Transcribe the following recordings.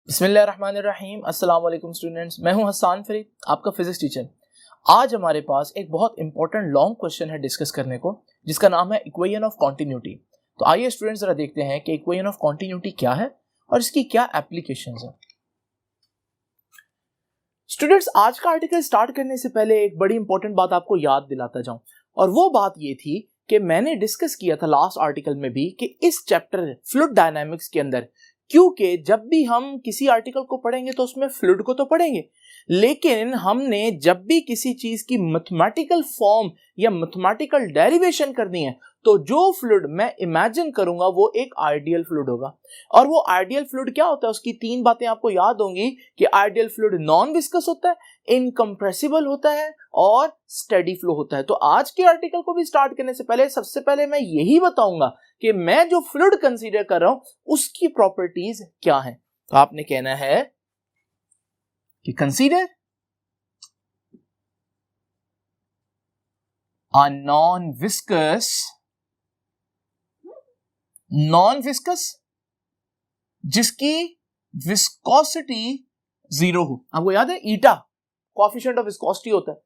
बिस्मिल्लाहिर्रहमानिर्रहीम। अस्सलाम वालेकुम स्टूडेंट्स, मैं हूं हसन फरीद, आपका फिजिक्स टीचर। आज हमारे पास एक बहुत इंपॉर्टेंट लॉन्ग क्वेश्चन है डिस्कस करने को, जिसका नाम है इक्वेशन ऑफ कॉन्टिन्यूटी। तो आइए स्टूडेंट्स जरा देखते हैं कि इक्वेशन ऑफ कॉन्टिन्यूटी क्या है और इसकी क्या एप्लीकेशंस है। स्टूडेंट्स, आज का आर्टिकल स्टार्ट करने से पहले एक बड़ी इंपॉर्टेंट बात आपको याद दिलाता जाऊं, और वो बात ये थी कि मैंने डिस्कस किया था लास्ट आर्टिकल में भी कि इस चैप्टर फ्लूइड डायनामिक्स के अंदर, क्योंकि जब भी हम किसी आर्टिकल को पढ़ेंगे तो उसमें फ्लूइड को तो पढ़ेंगे, लेकिन हमने जब भी किसी चीज की मैथमेटिकल फॉर्म या मैथमेटिकल डेरिवेशन करनी है तो जो फ्लूइड मैं इमेजिन करूंगा वो एक आइडियल फ्लूइड होगा। और वो आइडियल फ्लूइड क्या होता है, उसकी तीन बातें आपको याद होंगी कि आइडियल फ्लूइड नॉन विस्कस होता है, इनकम्प्रेसिबल होता है और स्टेडी फ्लो होता है। तो आज के आर्टिकल को भी स्टार्ट करने से पहले सबसे पहले मैं यही बताऊंगा कि मैं जो फ्लूइड कंसीडर कर रहा हूं उसकी प्रॉपर्टीज क्या है। तो आपने कहना है कि कंसीडर a non-viscous जिसकी विस्कोसिटी जीरो हो। आपको याद है ईटा कोएफिशिएंट ऑफ विस्कोसिटी होता है।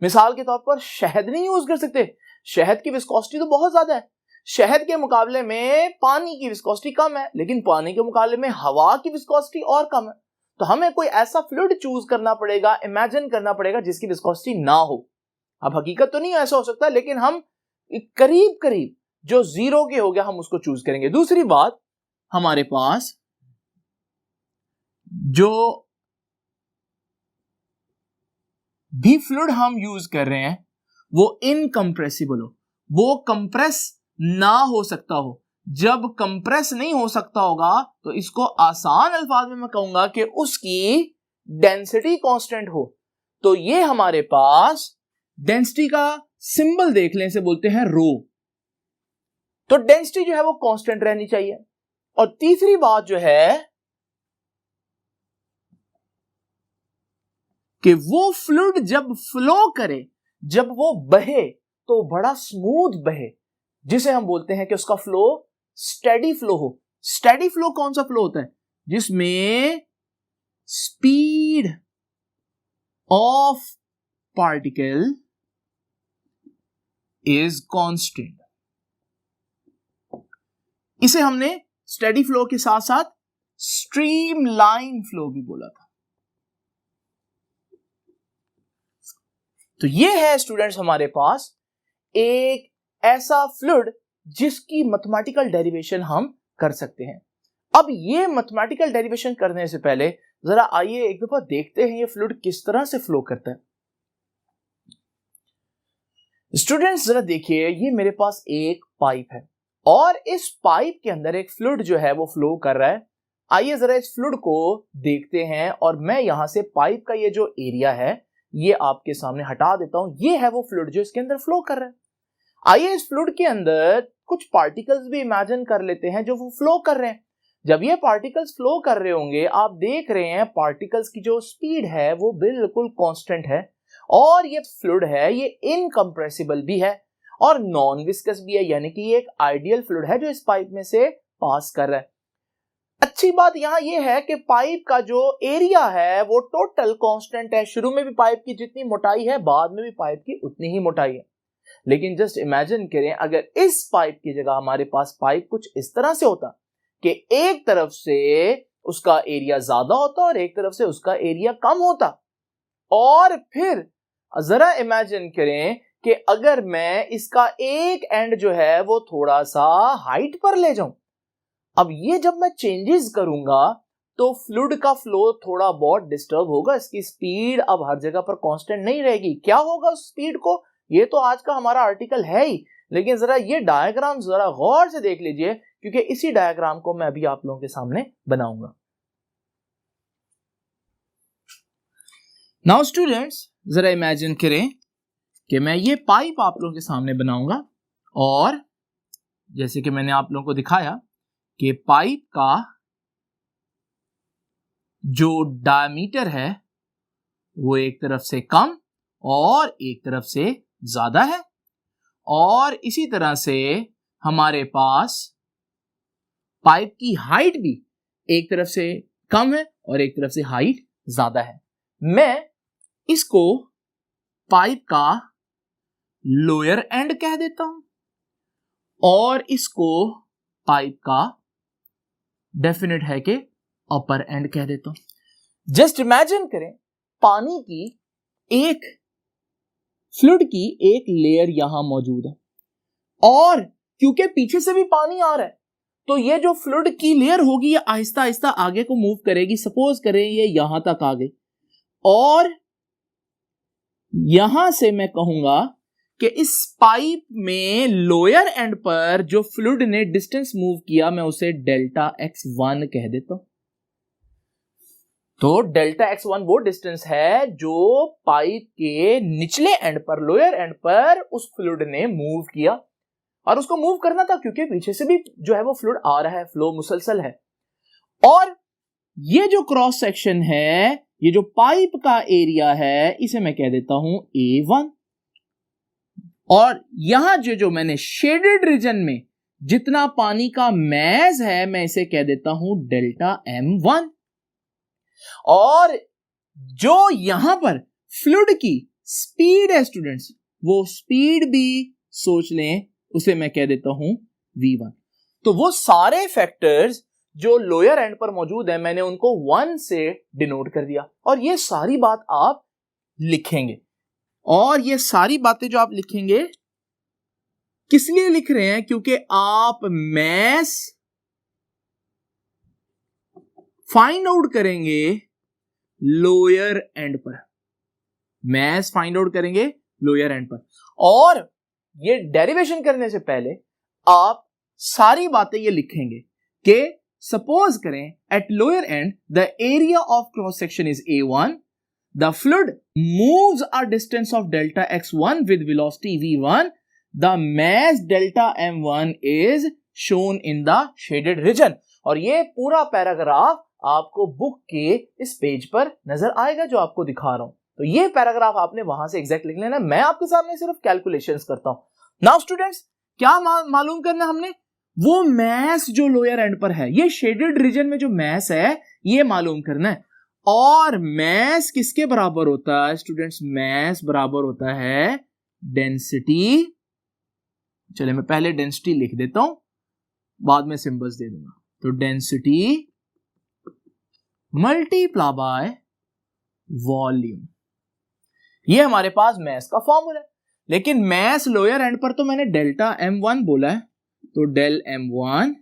मिसाल के तौर पर शहद नहीं यूज कर सकते, शहद की विस्कोसिटी तो बहुत ज्यादा है। शहद के मुकाबले में पानी की विस्कोसिटी कम है, लेकिन पानी के मुकाबले में हवा की विस्कोसिटी और कम है। तो हमें कोई ऐसा फ्लूइड चूज करना पड़ेगा, इमेजिन करना पड़ेगा जिसकी विस्कोसिटी ना हो। अब हकीकत तो नहीं ऐसा हो सकता, लेकिन हम करीब करीब जो जीरो के हो गया हम उसको चूज करेंगे। दूसरी बात, हमारे पास जो भी फ्लूइड हम यूज कर रहे हैं वो इनकंप्रेसिबल हो, वो कंप्रेस ना हो सकता हो। जब कंप्रेस नहीं हो सकता होगा तो इसको आसान अल्फाज में मैं कहूंगा कि उसकी डेंसिटी कांस्टेंट हो। तो ये हमारे पास डेंसिटी का सिंबल देख लें, इसे बोलते हैं रो। तो डेंसिटी जो है वो कांस्टेंट रहनी चाहिए। और तीसरी बात जो है कि वो फ्लूइड जब फ्लो करे, जब वो बहे तो बड़ा स्मूथ बहे, जिसे हम बोलते हैं कि उसका फ्लो स्टेडी फ्लो हो। स्टेडी फ्लो कौन सा फ्लो होता है? जिसमें speed of particle is constant. इसे हमने स्टेडी फ्लो के साथ साथ स्ट्रीमलाइन फ्लो भी बोला था। तो ये है स्टूडेंट्स हमारे पास एक ऐसा फ्लूइड जिसकी मैथमेटिकल डेरिवेशन हम कर सकते हैं। अब ये मैथमेटिकल डेरिवेशन करने से पहले जरा आइए एक दफा देखते हैं ये फ्लूइड किस तरह से फ्लो करता है। स्टूडेंट्स जरा देखिए, ये मेरे पास एक पाइप है और इस पाइप के अंदर एक फ्लूइड जो है वो फ्लो कर रहा है। आइए जरा इस फ्लूइड को देखते हैं और मैं यहां से पाइप का ये जो एरिया है ये आपके सामने हटा देता हूं। ये है वो फ्लूइड जो इसके अंदर फ्लो कर रहा है। आइए इस फ्लूइड के अंदर कुछ पार्टिकल्स भी इमेजिन कर लेते हैं जो वो फ्लो कर रहे हैं। जब ये पार्टिकल्स फ्लो कर रहे होंगे, आप देख रहे हैं पार्टिकल्स की जो स्पीड है वो बिल्कुल कांस्टेंट है, और ये फ्लूइड है ये इनकंप्रेसिबल भी है और नॉन विस्कस भी है, यानी कि ये एक आइडियल फ्लूइड है जो इस पाइप में से पास कर रहा है। अच्छी बात यहां ये है कि पाइप का जो एरिया है वो टोटल कांस्टेंट है। शुरू में भी पाइप की जितनी मोटाई है, बाद में भी पाइप की उतनी ही मोटाई है। लेकिन जस्ट इमेजिन करें अगर इस पाइप की जगह हमारे पास पाइप कुछ इस तरह से होता कि एक तरफ से उसका एरिया ज्यादा होता और एक तरफ से उसका एरिया कम होता। और फिर जरा इमेजिन करें कि अगर मैं इसका एक एंड जो है वो थोड़ा सा हाइट पर ले जाऊं। अब ये जब मैं चेंजेस करूंगा तो फ्लूइड का फ्लो थोड़ा बहुत डिस्टर्ब होगा, इसकी स्पीड अब हर जगह पर कांस्टेंट नहीं रहेगी। क्या होगा उस स्पीड को, ये तो आज का हमारा आर्टिकल है ही, लेकिन जरा ये डायग्राम जरा गौर से देख लीजिए, क्योंकि इसी डायग्राम को मैं अभी आप लोगों के सामने बनाऊंगा। नाउ स्टूडेंट्स जरा इमेजिन करें कि मैं ये पाइप आप लोगों के सामने बनाऊंगा, और जैसे कि मैंने आप लोगों को दिखाया कि पाइप का जो डायमीटर है वो एक तरफ से कम और एक तरफ से ज्यादा है, और इसी तरह से हमारे पास पाइप की हाइट भी एक तरफ से कम है और एक तरफ से हाइट ज्यादा है। मैं इसको पाइप का लोअर एंड कह देता हूं और इसको पाइप का डेफिनेट है कि अपर एंड कह देता हूं। जस्ट इमेजिन करें पानी की एक फ्लूइड की एक लेयर यहां मौजूद है और क्योंकि पीछे से भी पानी आ रहा है तो ये जो फ्लूइड की लेयर होगी ये आहिस्ता आहिस्ता आगे को मूव करेगी। सपोज करें ये यहां तक आ गई और यहां से मैं कहूंगा कि इस पाइप में लोअर एंड पर जो फ्लूइड ने डिस्टेंस मूव किया मैं उसे डेल्टा x1 कह देता हूं। तो डेल्टा x1 वो डिस्टेंस है जो पाइप के निचले एंड पर लोअर एंड पर उस फ्लूइड ने मूव किया और उसको मूव करना था क्योंकि पीछे से भी जो है वो फ्लूइड आ रहा है, फ्लो मुसलसल है। और ये जो क्रॉस सेक्शन है, ये जो पाइप का एरिया है, इसे मैं कह देता हूं A1 और यहां जो मैंने शेडेड रीजन में जितना पानी का मैस है मैं इसे कह देता हूं डेल्टा M1 और जो यहां पर फ्लूइड की स्पीड है स्टूडेंट्स वो स्पीड भी सोच लें उसे मैं कह देता हूं V1। तो वो सारे फैक्टर्स जो लोअर एंड पर मौजूद है मैंने उनको 1 से डिनोट कर दिया और ये सारी बात आप लिखेंगे। और ये सारी बातें जो आप लिखेंगे किस लिए लिख रहे हैं? क्योंकि आप मैस फाइंड आउट करेंगे लोअर एंड पर, मैस फाइंड आउट करेंगे लोअर एंड पर। और ये डेरिवेशन करने से पहले आप सारी बातें ये लिखेंगे कि सपोज करें at lower end the area of cross section is A1, the fluid moves a distance of delta x1 with velocity v1, the mass delta m1 is shown in the shaded region. और ये पूरा paragraph आपको book के इस page पर नजर आएगा जो आपको दिखा रहा हूं। तो ये पैराग्राफ आपने वहां से एग्जैक्ट लिख लेना, मैं आपके सामने सिर्फ कैलकुलेशंस करता हूं। नाउ स्टूडेंट्स क्या मालूम करना हमने? वो मैस जो लोअर एंड पर है, ये शेडेड रीजन में जो मैस है ये मालूम करना है। और मैस किसके बराबर होता है स्टूडेंट्स? मैस बराबर होता है डेंसिटी। चलिए मैं पहले डेंसिटी लिख देता हूं, बाद में सिंबल्स दे दूंगा। तो डेंसिटी मल्टीप्लाई बाय वॉल्यूम, ये हमारे पास मैस का फॉर्मूला है। लेकिन मैस लोअर एंड पर तो मैंने डेल्टा M1 बोला है, तो डेल M1।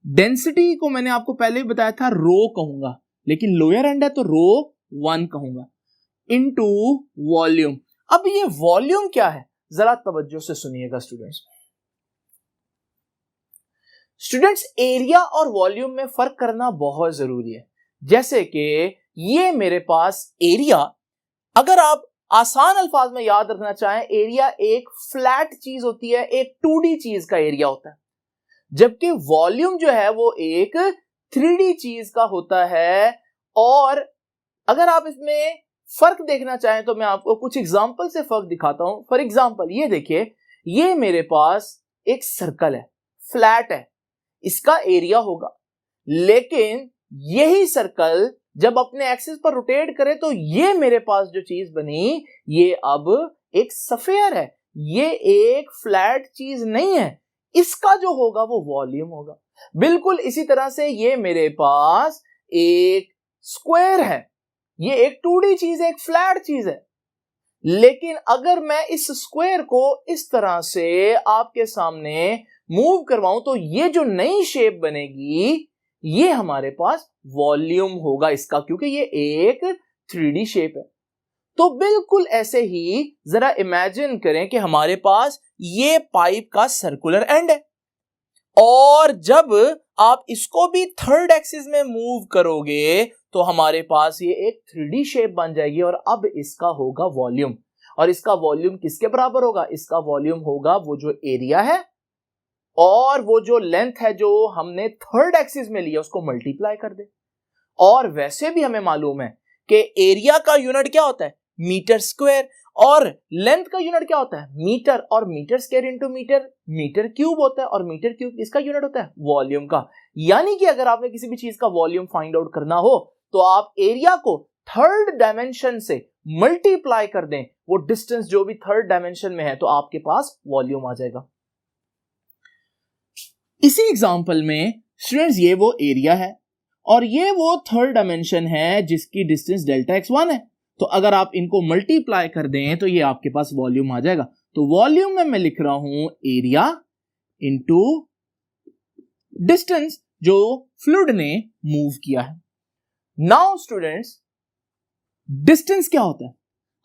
डेंसिटी को मैंने आपको पहले ही बताया था रो कहूंगा, लेकिन लोअर एंड है तो रो 1 कहूंगा, इनटू वॉल्यूम। अब ये वॉल्यूम क्या है जरा तवज्जो से सुनिएगा स्टूडेंट्स। स्टूडेंट्स एरिया और वॉल्यूम में फर्क करना बहुत जरूरी है। जैसे कि ये मेरे पास एरिया, अगर आप आसान अल्फाज में याद रखना चाहें, एरिया एक फ्लैट चीज होती है, एक 2D चीज का एरिया होता है, जबकि वॉल्यूम जो है वो एक 3D चीज का होता है। और अगर आप इसमें फर्क देखना चाहें तो मैं आपको कुछ एग्जांपल से फर्क दिखाता हूं। फॉर एग्जांपल ये देखिए, ये मेरे पास एक सर्कल है, फ्लैट है, इसका एरिया होगा, लेकिन यही सर्कल जब अपने एक्सिस पर रोटेट करे तो ये मेरे पास जो चीज बनी ये अब एक स्फीयर है, ये एक फ्लैट चीज नहीं है, इसका जो होगा वो वॉल्यूम होगा। बिल्कुल इसी तरह से ये मेरे पास एक स्क्वायर है, ये एक 2D चीज है, एक फ्लैट चीज है, लेकिन अगर मैं इस स्क्वायर को इस तरह से आपके सामने मूव करवाऊं तो ये जो नई शेप बनेगी ये हमारे पास वॉल्यूम होगा इसका, क्योंकि ये एक 3D शेप है। तो बिल्कुल ऐसे ही जरा इमेजिन करें कि हमारे पास ये पाइप का सर्कुलर एंड है और जब आप इसको भी थर्ड एक्सिस में मूव करोगे तो हमारे पास ये एक 3D शेप बन जाएगी और अब इसका होगा वॉल्यूम। और इसका वॉल्यूम किसके बराबर होगा? इसका वॉल्यूम होगा वो जो एरिया है और वो जो लेंथ है जो हमने थर्ड एक्सिस में लिया उसको मल्टीप्लाई कर दे। और वैसे भी हमें मालूम है कि एरिया का यूनिट क्या होता है? मीटर स्क्वायर, और लेंथ का यूनिट क्या होता है? मीटर, और metre square into metre, metre cube होता है, और मीटर क्यूब इसका यूनिट होता है वॉल्यूम का। यानी कि अगर आपने किसी भी चीज का वॉल्यूम फाइंड आउट करना हो तो आप एरिया को थर्ड डायमेंशन से मल्टीप्लाई कर दें, वो डिस्टेंस जो भी थर्ड डायमेंशन में है, तो आपके पास वॉल्यूम आ जाएगा। इसी एग्जांपल में स्टूडेंट्स ये वो एरिया है और ये वो थर्ड डायमेंशन है जिसकी डिस्टेंस डेल्टा x1 है। तो अगर आप इनको मल्टीप्लाई कर दें तो ये आपके पास वॉल्यूम आ जाएगा। तो वॉल्यूम में मैं लिख रहा हूं एरिया इंटू डिस्टेंस जो फ्लूइड ने मूव किया है। नाउ स्टूडेंट्स, डिस्टेंस क्या होता है?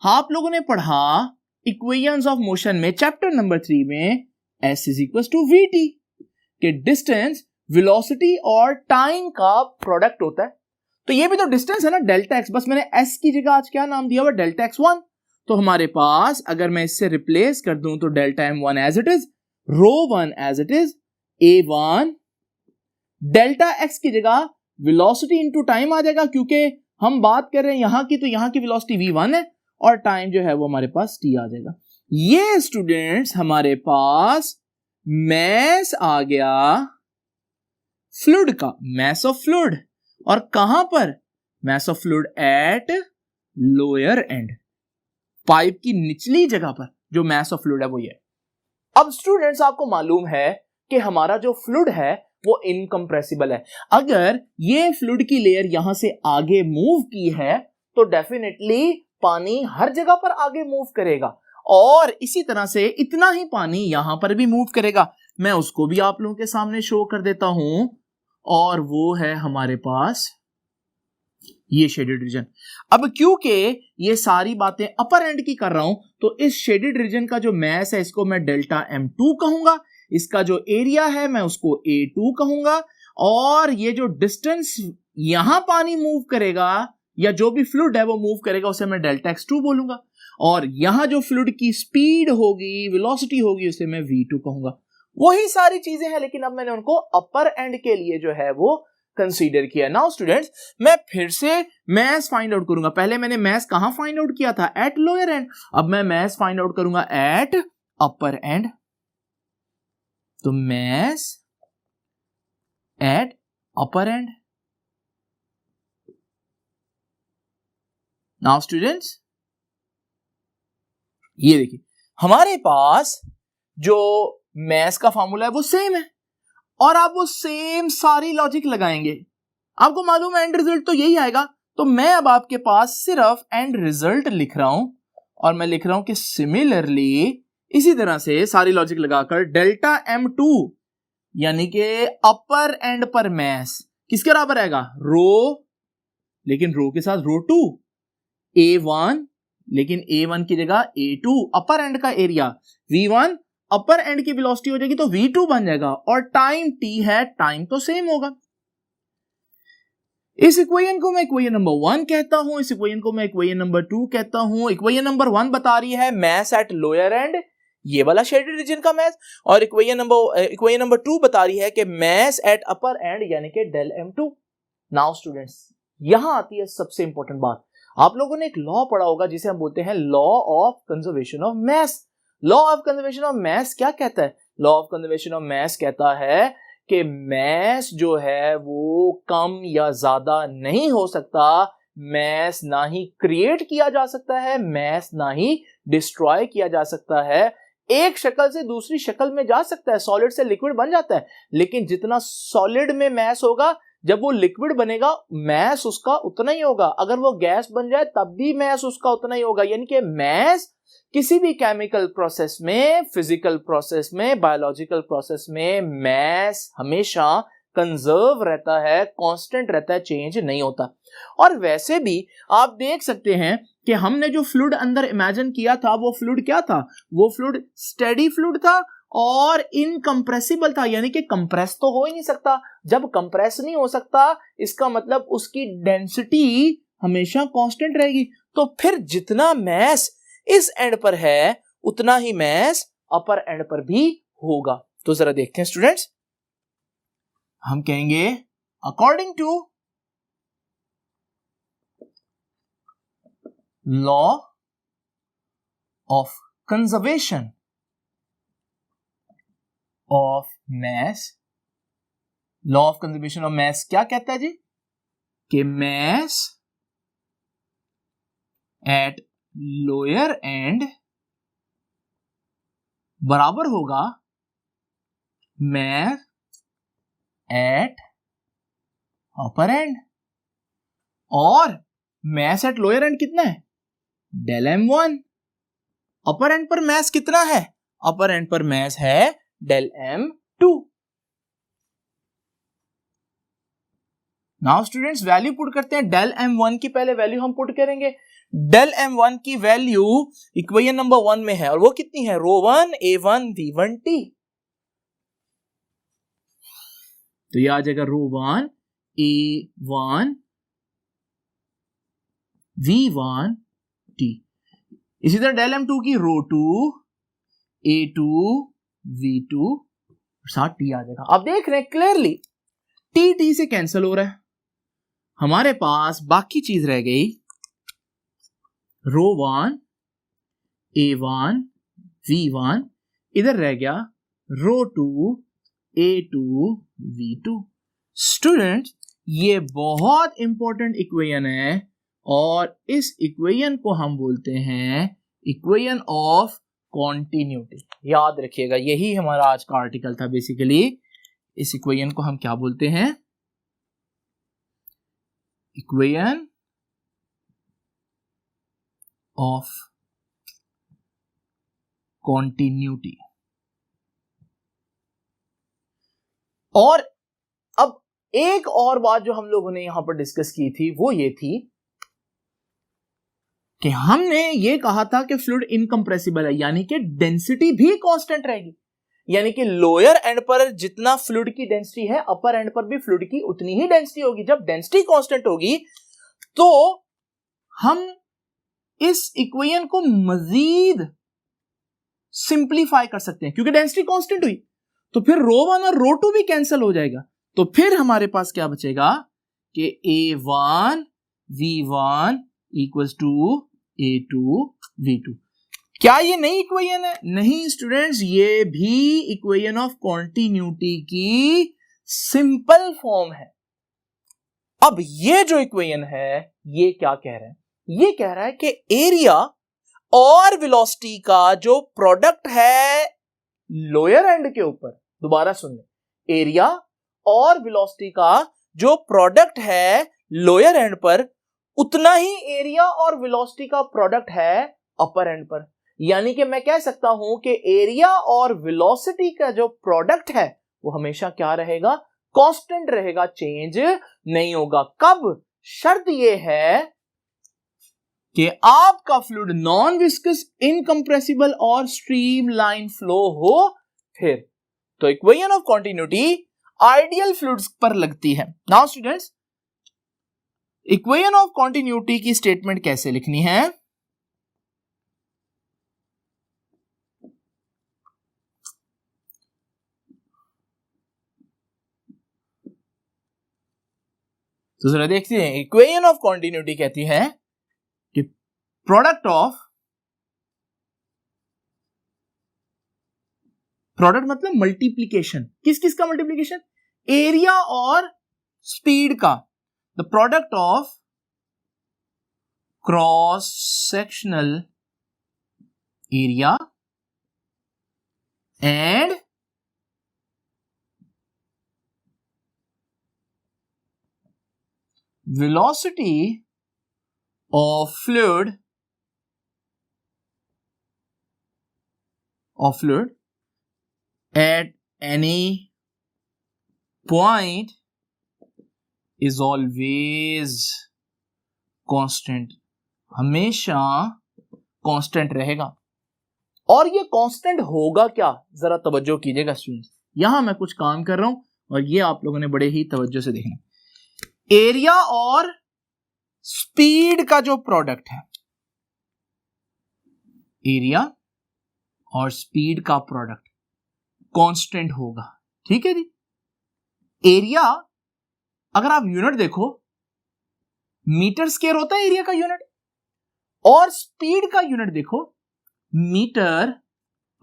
आप लोगों ने पढ़ा इक्वेशंस ऑफ मोशन में चैप्टर नंबर 3 में s is equal to vt कि डिस्टेंस वेलोसिटी और टाइम का प्रोडक्ट होता है। तो ये भी तो डिस्टेंस है ना, डेल्टा एक्स, बस मैंने s की जगह आज क्या नाम दिया हुआ, डेल्टा x1। तो हमारे पास अगर मैं इससे रिप्लेस कर दूं तो delta m1 as it is, ρ1 as it is, a1 delta x की जगह वेलोसिटी इनटू टाइम आ जाएगा, क्योंकि हम बात कर रहे हैं यहां की, तो यहां की वेलोसिटी v1 है और टाइम जो है वो हमारे पास t आ जाएगा। ये स्टूडेंट्स हमारे पास मैस आ गया फ्लूइड का, मैस ऑफ फ्लूइड। और कहां पर? Mass of fluid eight lower and, pipe की निचली जगह पर जो मैस ऑफ फ्लूइड है वो ये। अब स्टूडेंट्स आपको मालूम है कि हमारा जो फ्लूइड है वो इनकंप्रेसिबल है। अगर ये फ्लूइड की लेयर यहां से आगे मूव की है तो डेफिनेटली पानी हर जगह पर आगे मूव करेगा और इसी तरह से इतना ही पानी यहां पर भी मूव करेगा। मैं उसको भी आप लोगों के सामने शो कर देता हूं और वो है हमारे पास ये शेडेड रीजन। अब क्योंकि ये सारी बातें अपर एंड की कर रहा हूं तो इस शेडेड रीजन का जो मैस है इसको मैं डेल्टा m2 कहूंगा, इसका जो एरिया है मैं उसको a2 कहूंगा और ये जो डिस्टेंस यहां पानी मूव करेगा या जो भी फ्लूइड है वो मूव करेगा उसे मैं डेल्टा x2 बोलूंगा और यहां जो फ्लूइड की स्पीड होगी, वेलोसिटी होगी, उसे मैं v2 कहूंगा। वही सारी चीजें हैं लेकिन अब मैंने उनको अपर एंड के लिए जो है वो कंसीडर किया। नाउ स्टूडेंट्स, मैं फिर से मैस फाइंड आउट करूंगा। पहले मैंने मैस कहां फाइंड आउट किया था? At lower end. अब मैं मैस फाइंड आउट करूंगा एट अपर एंड। तो mass at upper end. Now students, ये देखिए हमारे पास जो मैस का फॉर्मूला है वो सेम है और आप वो सेम सारी लॉजिक लगाएंगे, आपको मालूम है एंड रिजल्ट तो यही आएगा। तो मैं अब आपके पास सिर्फ एंड रिजल्ट लिख रहा हूं और मैं लिख रहा हूं कि सिमिलरली इसी तरह से सारी लॉजिक लगाकर डेल्टा m2 यानी कि अपर एंड पर मैस किसके बराबर आएगा? रो, लेकिन रो के साथ रो2, a1 लेकिन a1 की जगह a2, अपर एंड का एरिया v1, अपर एंड की वेलोसिटी हो जाएगी तो v2 बन जाएगा और टाइम t है, टाइम तो सेम होगा। इस इक्वेशन को मैं इक्वेशन नंबर 1 कहता हूं, इस इक्वेशन को मैं इक्वेशन नंबर 2 कहता हूं। इक्वेशन नंबर 1 बता रही है मैस एट लोअर एंड, ये वाला शेडेड रीजन का मैस, और इक्वेशन नंबर 2 बता रही है कि मैस एट अपर एंड यानी कि डेल m2। नाउ स्टूडेंट्स, यहां आती है सबसे इंपॉर्टेंट बात। आप लोगों ने एक लॉ पढ़ा होगा जिसे हम बोलते हैं law of conservation of mass. Law of conservation of mass क्या कहता है? Law of conservation of mass कहता है कि मैस जो है वो कम या ज्यादा नहीं हो सकता, मैस ना ही क्रिएट किया जा सकता है, मैस ना ही डिस्ट्रॉय किया जा सकता है। एक शक्ल से दूसरी शक्ल में जा सकता है, सॉलिड से लिक्विड बन जाता है, लेकिन जितना सॉलिड में मैस होगा जब वो लिक्विड बनेगा मैस उसका उतना ही होगा, अगर वो गैस बन जाए तब भी मैस उसका उतना ही होगा। यानी कि मैस किसी भी केमिकल प्रोसेस में, फिजिकल प्रोसेस में, बायोलॉजिकल प्रोसेस में मैस हमेशा कंजर्व रहता है, कांस्टेंट रहता है, चेंज नहीं होता। और वैसे भी आप देख सकते हैं कि हमने जो फ्लूइड अंदर इमेजिन किया था वो फ्लूइड क्या था? वो फ्लूइड स्टेडी फ्लूइड था और इनकंप्रेसिबल था, यानी कि कंप्रेस तो हो ही नहीं सकता। जब कंप्रेस नहीं हो सकता इसका मतलब उसकी डेंसिटी हमेशा कांस्टेंट रहेगी। तो फिर जितना मैस इस एंड पर है उतना ही मैस अपर एंड पर भी होगा। तो जरा देखते हैं स्टूडेंट्स, हम कहेंगे according to law of conservation of mass, law of conservation of mass क्या कहता है जी कि मास एट लोअर एंड बराबर होगा मास एट अपर एंड, और मास एट लोअर एंड कितना है डेल m1, अपर एंड पर मास कितना है, अपर एंड पर मास है del m2। Now students value put करते हैं। डेल m1 की पहले वैल्यू हम पुट करेंगे। डेल m1 की वैल्यू इक्वेशन नंबर 1 में है और वो कितनी है ρ1 a1 v1t। तो ये आ जाएगा ρ1 a1 v1t। इसी तरह डेल m2 की ρ2 a2 v2 साथ t आ जाएगा। अब देख रहे हैं क्लियरली t से कैंसिल हो रहा है, हमारे पास बाकी चीज रह गई ρ1 a1 v1, इधर रह गया ρ2 a2 v2। स्टूडेंट ये बहुत इंपॉर्टेंट इक्वेशन है और इस इक्वेशन को हम बोलते हैं इक्वेशन ऑफ कॉन्टिन्यूटी। याद रखिएगा यही हमारा आज का आर्टिकल था। बेसिकली इस इक्वेशन को हम क्या बोलते हैं, इक्वेशन ऑफ कॉन्टिन्यूटी। और अब एक और बात जो हम लोगों ने यहां पर डिस्कस की थी वो ये थी कि हमने ये कहा था कि फ्लूइड इनकंप्रेसिबल है, यानी कि डेंसिटी भी कांस्टेंट रहेगी, यानी कि लोअर एंड पर जितना फ्लूइड की डेंसिटी है अपर एंड पर भी फ्लूइड की उतनी ही डेंसिटी होगी। जब डेंसिटी कांस्टेंट होगी तो हम इस इक्वेशन को मजीद सिंप्लीफाई कर सकते हैं, क्योंकि डेंसिटी कांस्टेंट हुई तो फिर ρ1 और ρ2 भी कैंसिल हो जाएगा। तो फिर हमारे पास क्या बचेगा कि a1 v1 equals to a2 v2। क्या ये नई इक्वेशन है? नहीं स्टूडेंट्स, ये भी इक्वेशन ऑफ कॉन्टिन्यूटी की सिंपल फॉर्म है। अब ये जो इक्वेशन है ये क्या कह रहा है, ये कह रहा है कि एरिया और वेलोसिटी का जो प्रोडक्ट है लोअर एंड के ऊपर, दोबारा सुन ले, एरिया और वेलोसिटी का जो प्रोडक्ट है लोअर एंड पर उतना ही एरिया और वेलोसिटी का प्रोडक्ट है अपर एंड पर। यानी कि मैं कह सकता हूं कि एरिया और वेलोसिटी का जो प्रोडक्ट है वो हमेशा क्या रहेगा, कांस्टेंट रहेगा, चेंज नहीं होगा। कब? शर्त ये है कि आपका फ्लूइड नॉन विस्कस, इनकंप्रेसिबल और स्ट्रीमलाइन फ्लो हो। फिर तो equation of continuity ideal fluids पर लगती है। Now students equation of continuity की स्टेटमेंट कैसे लिखनी है, तो जरा देखते हैं। इक्वेशन ऑफ कॉन्टिन्यूटी कहती है कि प्रोडक्ट मतलब मल्टीप्लीकेशन, किस किस का मल्टीप्लीकेशन, एरिया और स्पीड का। The product of cross sectional area and velocity of fluid at any point is always constant, हमेशा कांस्टेंट रहेगा। और ये कांस्टेंट होगा क्या, जरा तवज्जो कीजिएगा स्टूडेंट्स, यहां मैं कुछ काम कर रहा हूं और ये आप लोगों ने बड़े ही तवज्जो से देखना। एरिया और स्पीड का जो प्रोडक्ट है, एरिया और स्पीड का प्रोडक्ट कांस्टेंट होगा, ठीक है जी। एरिया अगर आप यूनिट देखो मीटर स्क्वायर होता है एरिया का यूनिट, और स्पीड का यूनिट देखो मीटर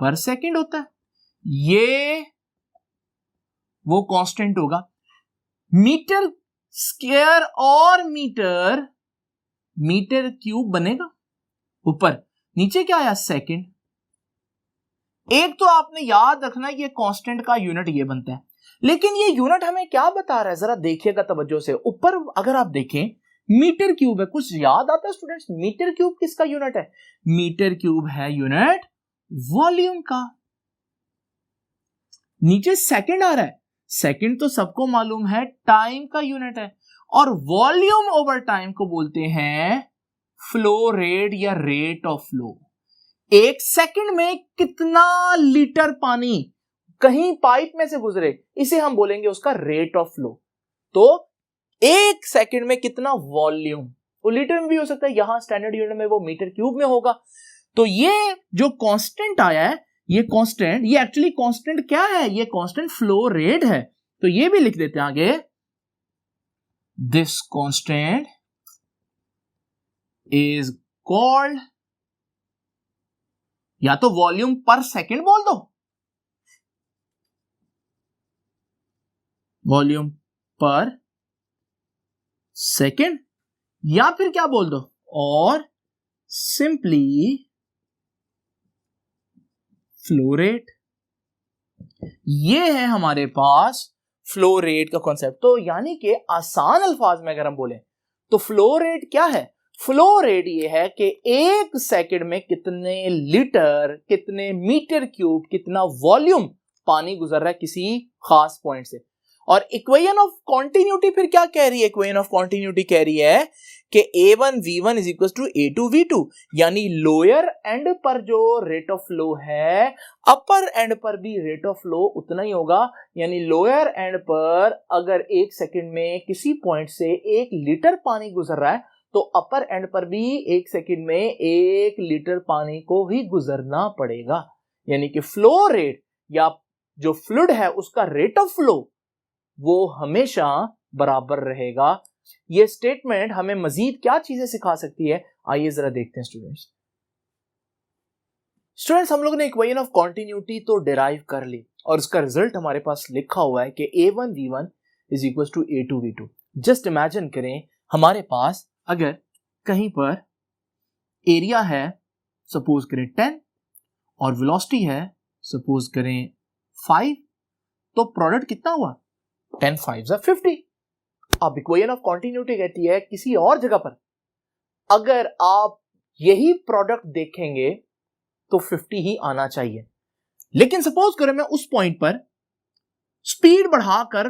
पर सेकंड होता है, ये वो कांस्टेंट होगा। मीटर स्क्वायर और मीटर क्यूब बनेगा। ऊपर नीचे क्या आया सेकंड। एक तो आपने याद रखना ये कांस्टेंट का यूनिट ये बनता है, लेकिन ये यूनिट हमें क्या बता रहा है जरा देखिएगा तवज्जो से। ऊपर अगर आप देखें मीटर क्यूब है, कुछ याद आता है स्टूडेंट्स? मीटर क्यूब किसका यूनिट है? मीटर क्यूब है यूनिट वॉल्यूम का। नीचे सेकंड आ रहा है, सेकंड तो सबको मालूम है टाइम का यूनिट है, और वॉल्यूम ओवर टाइम को बोलते हैं फ्लो रेट या रेट ऑफ फ्लो। एक सेकंड में कितना लीटर पानी कहीं पाइप में से गुजरे, इसे हम बोलेंगे उसका रेट ऑफ फ्लो। तो एक सेकंड में कितना वॉल्यूम, वो लीटर में भी हो सकता है, यहां स्टैंडर्ड यूनिट में वो मीटर क्यूब में होगा। तो ये जो कांस्टेंट आया है, ये कांस्टेंट, ये एक्चुअली कांस्टेंट क्या है? ये कांस्टेंट फ्लो रेट है। तो ये भी लिख देते हैं आगे, दिस कांस्टेंट इज कॉल्ड, या तो वॉल्यूम पर सेकंड बोल दो, वॉल्यूम पर सेकंड, या फिर क्या बोल दो, और सिंपली फ्लो रेट। ये है हमारे पास फ्लो रेट का कॉन्सेप्ट। तो यानी कि आसान अल्फाज में अगर हम बोले तो फ्लो रेट क्या है? फ्लो रेट ये है कि एक सेकंड में कितने लीटर, कितने मीटर क्यूब, कितना वॉल्यूम पानी गुजर रहा है किसी खास पॉइंट से। और इक्वेशन ऑफ कॉन्टिन्यूटी फिर क्या कह रही है? इक्वेशन ऑफ कॉन्टिन्यूटी कह रही है कि A1 V1 is equal to A2 V2, यानी लोअर एंड पर जो रेट ऑफ फ्लो है, अपर एंड पर भी रेट ऑफ फ्लो उतना ही होगा। यानी लोअर एंड पर अगर एक सेकंड में किसी पॉइंट से 1 लीटर पानी गुजर रहा है, तो अपर एंड पर भी एक सेकंड में 1 लीटर पानी को ही गुजरना पड़ेगा। यानी कि फ्लो रेट या जो फ्लूइड है उसका रेट ऑफ फ्लो वो हमेशा बराबर रहेगा। ये स्टेटमेंट हमें मजीद क्या चीजें सिखा सकती है, आइए जरा देखते हैं स्टूडेंट्स। हम लोग ने इक्वेशन ऑफ कॉन्टिन्यूटी तो डिराइव कर ली और उसका रिजल्ट हमारे पास लिखा हुआ है कि A1 V1 is equal to A2 V2। Just imagine करें हमारे पास अगर कहीं पर एरिया है सपोज करें 10 और वेलोसिटी है सपोज करें 5, तो प्रोडक्ट कितना हुआ? 10 5 50। अब इक्वेशन ऑफ कॉन्टिन्यूटी कहती है किसी और जगह पर अगर आप यही प्रोडक्ट देखेंगे तो 50 ही आना चाहिए, लेकिन सपोज करें मैं उस पॉइंट पर स्पीड बढ़ाकर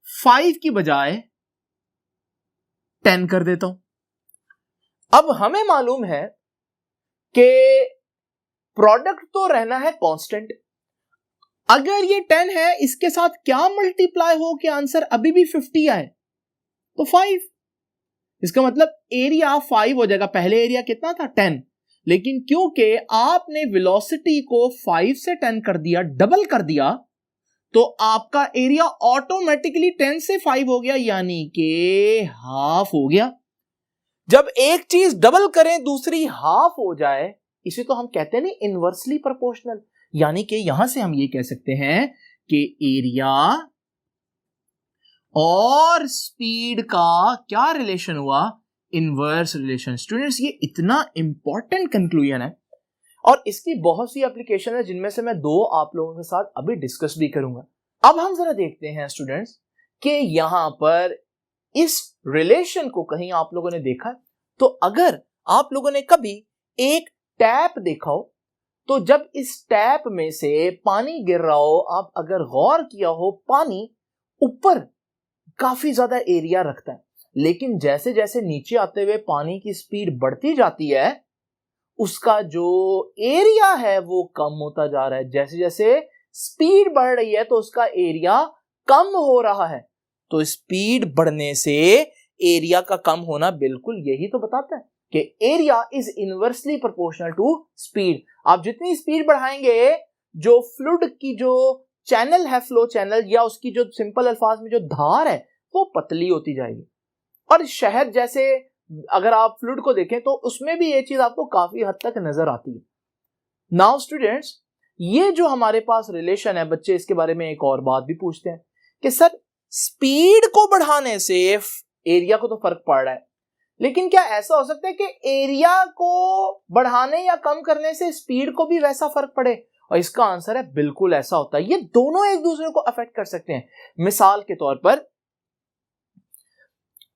5 की बजाय 10 कर देता हूं। अब हमें मालूम है कि प्रोडक्ट तो रहना है कांस्टेंट। अगर ये 10 है, इसके साथ क्या मल्टीप्लाई हो कि आंसर अभी भी 50 आए? तो 5। इसका मतलब एरिया 5 हो जाएगा। पहले एरिया कितना था? 10, लेकिन क्योंकि आपने वेलोसिटी को 5 से 10 कर दिया, डबल कर दिया, तो आपका एरिया ऑटोमेटिकली 10 से 5 हो गया, यानी कि हाफ हो गया। जब एक चीज डबल करें दूसरी हाफ हो जाए, इसे तो हम कहते हैं नहीं इनवर्सली प्रोपोर्शनल। यानी कि यहां से हम ये कह सकते हैं कि एरिया और स्पीड का क्या रिलेशन हुआ? Inverse relation. स्टूडेंट्स, ये इतना इंपॉर्टेंट कंक्लूजन है और इसकी बहुत सी एप्लीकेशन है, जिनमें से मैं 2 आप लोगों के साथ अभी डिस्कस भी करूंगा। अब हम जरा देखते हैं स्टूडेंट्स कि यहां पर इस रिलेशन को कहीं आप लोगों ने देखा है? तो अगर आप लोगों ने कभी एक टैप देखा हो, तो जब इस टैप में से पानी गिर रहा हो, आप अगर गौर किया हो, पानी ऊपर काफी ज्यादा एरिया रखता है, लेकिन जैसे जैसे नीचे आते हुए पानी की स्पीड बढ़ती जाती है, उसका जो एरिया है वो कम होता जा रहा है। जैसे जैसे स्पीड बढ़ रही है तो उसका एरिया कम हो रहा है। तो स्पीड बढ़ने से एरिया का कम होना बिल्कुल यही तो बताता है कि area is inversely proportional to speed. आप जितनी स्पीड बढ़ाएंगे, जो फ्लूइड की जो चैनल है, फ्लो चैनल, या उसकी जो सिंपल अल्फाज में जो धार है, वो पतली होती जाएगी। और शहद जैसे अगर आप फ्लूइड को देखें तो उसमें भी ये चीज आपको काफी हद तक नजर आती है। नाउ स्टूडेंट्स, ये जो हमारे पास रिलेशन है, बच्चे इसके बारे में एक और बात भी पूछते हैं कि सर स्पीड को बढ़ाने से एरिया को तो फर्क पड़ रहा है, लेकिन क्या ऐसा हो सकता है कि एरिया को बढ़ाने या कम करने से स्पीड को भी वैसा फर्क पड़े? और इसका आंसर है बिल्कुल ऐसा होता है। ये दोनों एक दूसरे को अफेक्ट कर सकते हैं। मिसाल के तौर पर,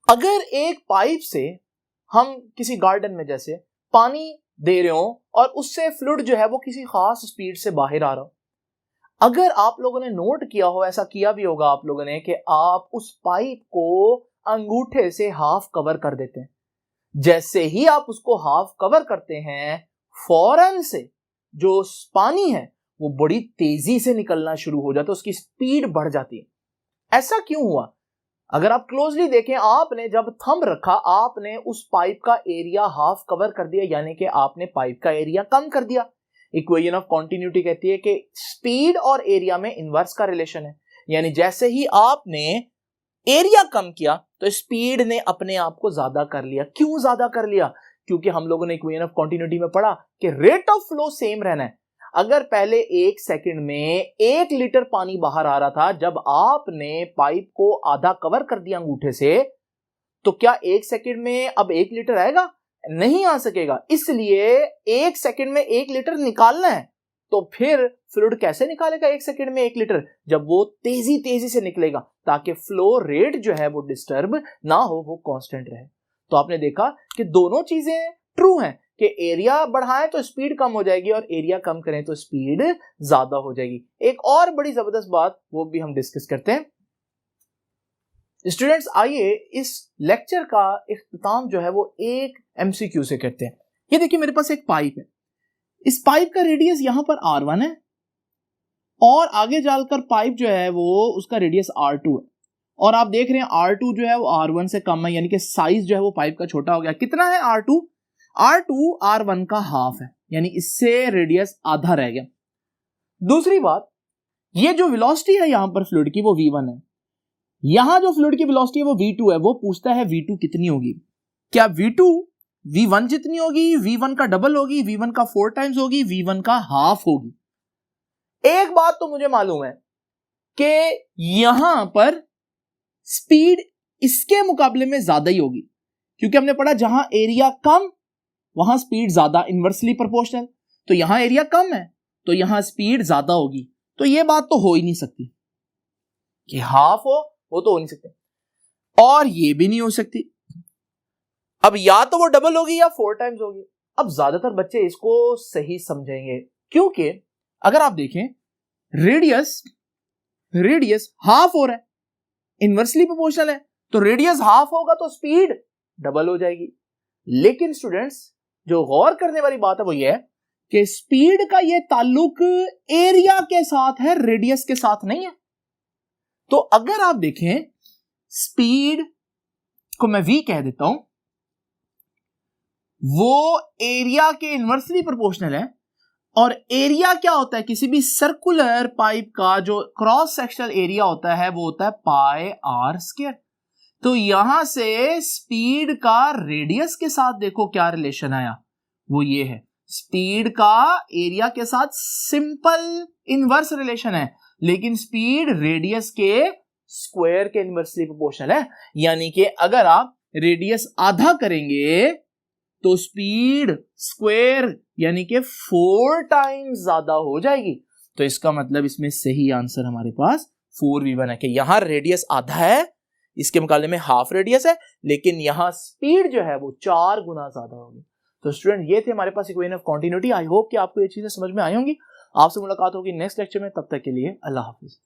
अगर एक पाइप से हम किसी गार्डन में जैसे पानी दे रहे हो और उससे फ्लूइड जो है वो किसी खास स्पीड से बाहर आ रहा हो, अगर आप लोगों ने नोट किया हो, ऐसा किया भी होगा आप लोगों ने, कि आप उस पाइप को अंगूठे से हाफ कवर कर देते हैं। जैसे ही आप उसको हाफ कवर करते हैं, फौरन से जो पानी है वो बड़ी तेजी से निकलना शुरू हो जाता है, उसकी स्पीड बढ़ जाती है। ऐसा क्यों हुआ? अगर आप क्लोजली देखें, आपने जब थंब रखा, आपने उस पाइप का एरिया हाफ कवर कर दिया, यानी कि आपने पाइप का एरिया कम कर दिया। इक्वेशन ऑफ कॉन्टिन्यूटी कहती है कि स्पीड और एरिया में इनवर्स का रिलेशन है, यानी जैसे ही आपने एरिया कम किया तो स्पीड ने अपने आप को ज्यादा कर लिया। क्यों ज्यादा कर लिया? क्योंकि हम लोगों ने इक्वेशन ऑफ कॉन्टिन्यूटी में पढ़ा कि रेट ऑफ फ्लो सेम रहना है। अगर पहले 1 सेकंड में 1 लीटर पानी बाहर आ रहा था, जब आपने पाइप को आधा कवर कर दिया अंगूठे से, तो क्या 1 सेकंड में अब 1 लीटर आएगा? नहीं आ सकेगा। इसलिए 1 सेकंड में 1 लीटर निकालना है, तो फिर फ्लूइड कैसे निकालेगा 1 सेकंड में 1 लीटर? जब वो तेजी से निकलेगा, ताकि फ्लो रेट जो है वो डिस्टर्ब ना हो, वो कांस्टेंट रहे। तो आपने देखा कि दोनों चीजें ट्रू हैं कि एरिया बढ़ाएं तो स्पीड कम हो जाएगी और एरिया कम करें तो स्पीड ज्यादा हो जाएगी। एक और बड़ी जबरदस्त बात, वो भी हम डिस्कस करते हैं। स्टूडेंट्स, आइए इस लेक्चर का इख्तिताम जो है वो एक एमसीक्यू से करते हैं। ये देखिए, मेरे पास एक पाइप है। इस पाइप का रेडियस यहां पर R1 है और आगे जाकर पाइप जो है वो उसका रेडियस R2 है, और आप देख रहे हैं R2 जो है वो R1 से कम है, यानी कि साइज जो है वो पाइप का छोटा हो गया। कितना है R2? R2 R1 का हाफ है, यानी इससे रेडियस आधा रह गया। दूसरी बात, ये जो वेलोसिटी है यहां पर फ्लूइड की वो V1 है, यहां जो फ्लूइड की वेलोसिटी है वो V2 है। वो पूछता है V2 कितनी होगी? क्या V2 V1 जितनी होगी, V1 का डबल होगी, V1 का 4 टाइम्स होगी, V1 का हाफ होगी? एक बात तो मुझे मालूम है कि यहां पर स्पीड इसके मुकाबले में ज्यादा ही होगी, क्योंकि हमने पढ़ा जहां एरिया कम वहां स्पीड ज्यादा, इनवर्सली प्रोपोर्शनल। तो यहां एरिया कम है तो यहां स्पीड ज्यादा होगी। तो यह बात तो हो ही नहीं सकती कि हाफ हो, वो तो हो नहीं सकती, और ये भी नहीं हो सकती। अब या तो वो डबल होगी या 4 टाइम्स होगी। अब ज्यादातर बच्चे इसको सही समझेंगे, क्योंकि अगर आप देखें रेडियस हाफ हो रहा है, इनवर्सली प्रोपोर्शनल है, तो रेडियस हाफ होगा तो स्पीड डबल हो जाएगी। लेकिन स्टूडेंट्स, जो गौर करने वाली बात है वो ये है कि स्पीड का ये ताल्लुक एरिया के साथ है, रेडियस के साथ नहीं है। तो अगर आप देखें, स्पीड को मैं v कह देता हूं, वो एरिया के इनवर्सली प्रोपोर्शनल है। और एरिया क्या होता है? किसी भी सर्कुलर पाइप का जो क्रॉस सेक्शनल एरिया होता है वो होता है पाई आर स्क्वायर। तो यहां से स्पीड का रेडियस के साथ देखो क्या रिलेशन आया, वो ये है। स्पीड का एरिया के साथ सिंपल इनवर्स रिलेशन है, लेकिन स्पीड रेडियस के स्क्वायर के इनवर्सली प्रोपोर्शनल है। यानी कि अगर आप रेडियस आधा करेंगे तो स्पीड स्क्वायर यानी कि 4 टाइम्स ज्यादा हो जाएगी। तो इसका मतलब इसमें सही आंसर हमारे पास 4v1 है कि यहां रेडियस आधा है, इसके मुकाबले में हाफ रेडियस है, लेकिन यहां स्पीड जो है वो 4 गुना ज्यादा होगी। तो स्टूडेंट, ये थे हमारे पास equation of continuity. I hope कि आपको ये चीजें समझ में आई होंगी। आपसे मुलाकात होगी नेक्स्ट लेक्चर में, तब तक के लिए अल्लाह हाफिज।